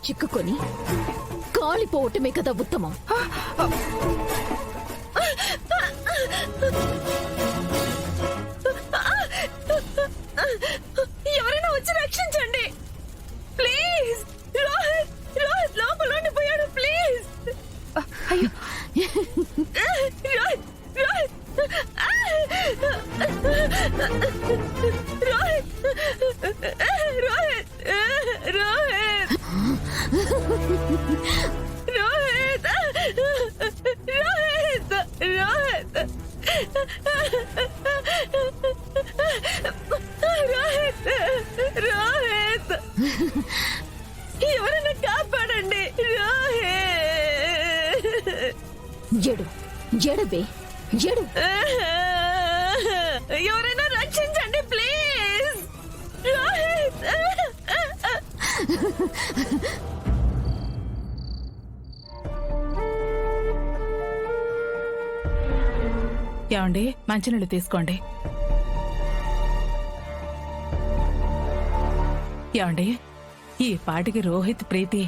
చిక్కుకొని కాలిపోవటమే కదా ఉత్తమం. ఎవరైనా వచ్చి రక్షించండి ప్లీజ్. రోహిత్ రోహిత్ లోపల ఉండిపోయాడు ప్లీజ్. అయ్యో రోహిత్ రోహిత్ రోహిత్ రోహిత్ రోహిత్ రోహిత్ రోహిత్ రోహిత్ రోహిత్ రోహిత్ ఎవరైనా కాపాడండి రోహిత్. ఎడు ఎడబే ఎడు. ఎవరైనా రక్షించండి ప్లీజ్ రోహిత్. ఏమండి మంచినీళ్ళు తీసుకోండి. ఏమండి ఈ పాటికి రోహిత్ ప్రీతి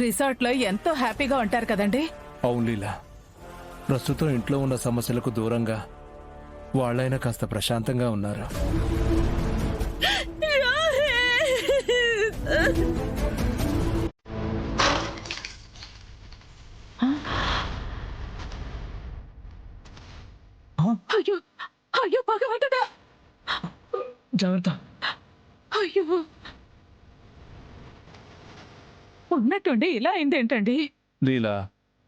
రిసార్ట్ లో ఎంతో హ్యాపీగా ఉంటారు కదండి. అవును లీలా, ప్రస్తుతం ఇంట్లో ఉన్న సమస్యలకు దూరంగా వాళ్ళైనా కాస్త ప్రశాంతంగా ఉన్నారు. అయ్యో అయ్యో భగవంతుడా, జాగ్రత్త. అయ్యో ఉన్నట్టుండి ఇలా అయిందేంటండి? లీలా,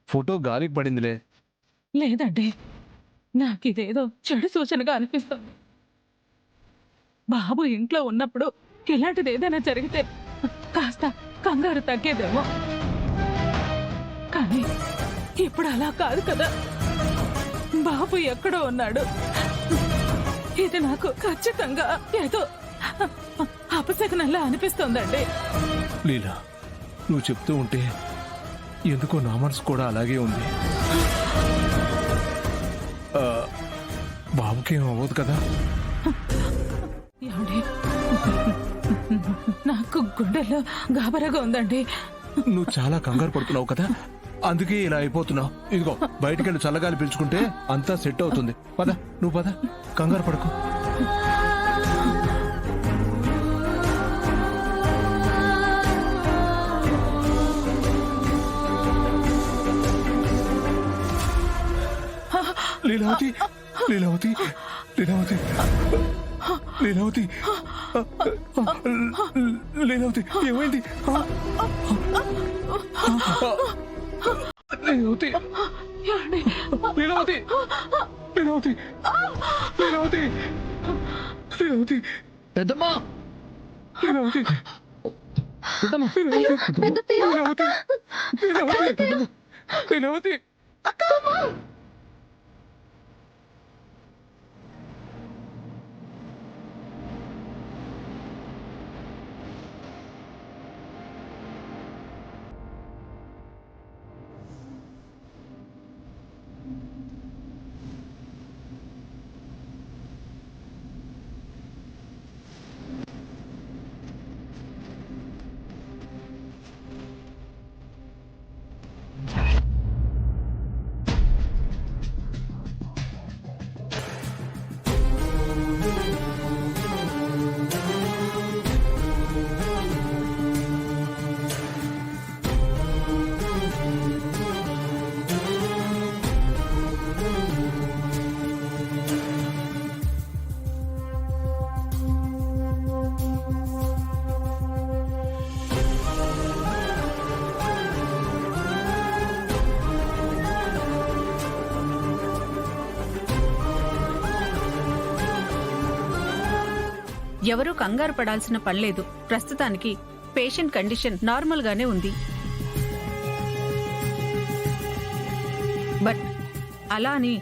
ఫోటో గాలికి పడిందిలే. లేదండి, నాకిదేదో చెడు సూచనగా అనిపిస్తుంది. బాబు ఇంట్లో ఉన్నప్పుడు ఇలాంటిది ఏదైనా జరిగితే కాస్త కంగారు తగ్గేదేమో, కానీ ఇప్పుడు అలా కాదు కదా. బాబు ఎక్కడో ఉన్నాడు. ఇది నాకు ఖచ్చితంగా ఏదో అపశకనంలా అనిపిస్తోందండి. లీలా, నువ్వు చెప్తూ ఉంటే ఎందుకో నా మనసు కూడా అలాగే ఉంది. బాబుకేం అవ్వదు కదా? ఏమండి, నాకు గుండెల్లో గాబరాగా ఉందండి. నువ్వు చాలా కంగారు పడుతున్నావు కదా, అందుకే ఇలా అయిపోతున్నావు. ఇదిగో బయటికెళ్ళి చల్లగాలి పీల్చుకుంటే అంతా సెట్ అవుతుంది. పద, నువ్వు పద, కంగారు పడకు. లీలావతి, లీలావతి, లీలావతి, లీలావతి, లీలావతి, ఏమైంది? లీలావతి, లీలావతి, లీలావతి, లీలావతి, లీలావతి, పెద్దమ్మా, లీలావతి, పెద్దమ్మా, లీలావతి, లీలావతి, లీలావతి. ఎవరూ కంగారు పడాల్సిన పనిలేదు. ప్రస్తుతానికి పేషెంట్ కండిషన్ నార్మల్ గానే ఉంది. బట్ అలా అని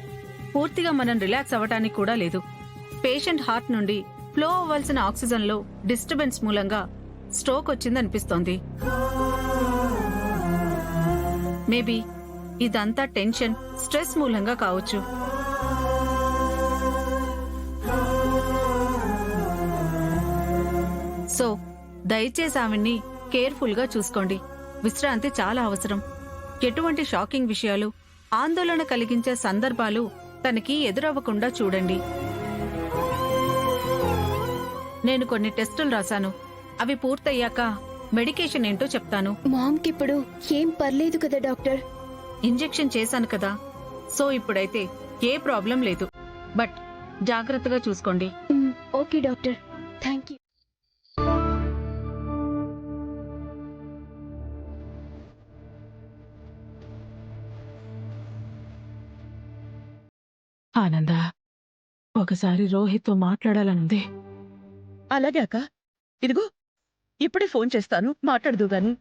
పూర్తిగా మనం రిలాక్స్ అవ్వటానికి కూడా లేదు. పేషెంట్ హార్ట్ నుండి ఫ్లో అవ్వాల్సిన ఆక్సిజన్ లో డిస్టర్బెన్స్ మూలంగా స్ట్రోక్ వచ్చిందనిపిస్తోంది. మేబీ ఇదంతా టెన్షన్, స్ట్రెస్ మూలంగా కావచ్చు. సో దయచేసి ఆవిడ్ని కేర్ఫుల్ గా చూసుకోండి. విశ్రాంతి చాలా అవసరం. ఎటువంటి షాకింగ్ విషయాలు, ఆందోళన కలిగించే సందర్భాలు తనకి ఎదురవ్వకుండా చూడండి. నేను కొన్ని టెస్టులు రాశాను. అవి పూర్తయ్యాక మెడికేషన్ ఏంటో చెప్తాను. మామ్కి ఇప్పుడు ఏం పర్లేదు కదా డాక్టర్? ఇంజెక్షన్ చేశాను కదా, సో ఇప్పుడైతే ఏ ప్రాబ్లం లేదు. బట్ జాగ్రత్తగా చూసుకోండి. Okay doctor, thank you. ఆనంద, ఒకసారి రోహిత్తో మాట్లాడాలనుంది. అలాగే అక్క, ఇదిగో ఇప్పుడే ఫోన్ చేస్తాను, మాట్లాడదు గాని.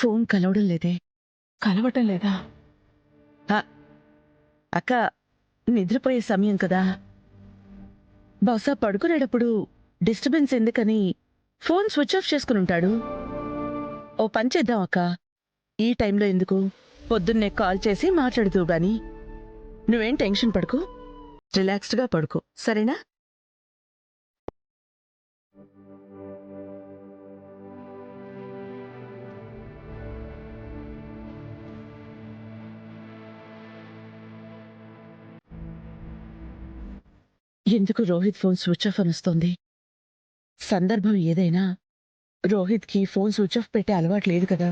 ఫోన్ కలవడం లేదే. కలవటం లేదా? అక్క, నిద్రపోయే సమయం కదా, బహుశా పడుకునేటప్పుడు డిస్టర్బెన్స్ ఎందుకని ఫోన్ స్విచ్ ఆఫ్ చేసుకుని ఉంటాడు. ఓ పని చేద్దాం అక్క, ఈ టైంలో ఎందుకు, పొద్దున్నే కాల్ చేసి మాట్లాడుతూ గాని. నువ్వేం టెన్షన్ పడుకో, రిలాక్స్డ్గా పడుకో, సరేనా? ఎందుకు రోహిత్ ఫోన్ స్విచ్ ఆఫ్ అని వస్తోంది? సందర్భం ఏదైనా రోహిత్కి ఫోన్ స్విచ్ ఆఫ్ పెట్టే అలవాటు లేదు కదా.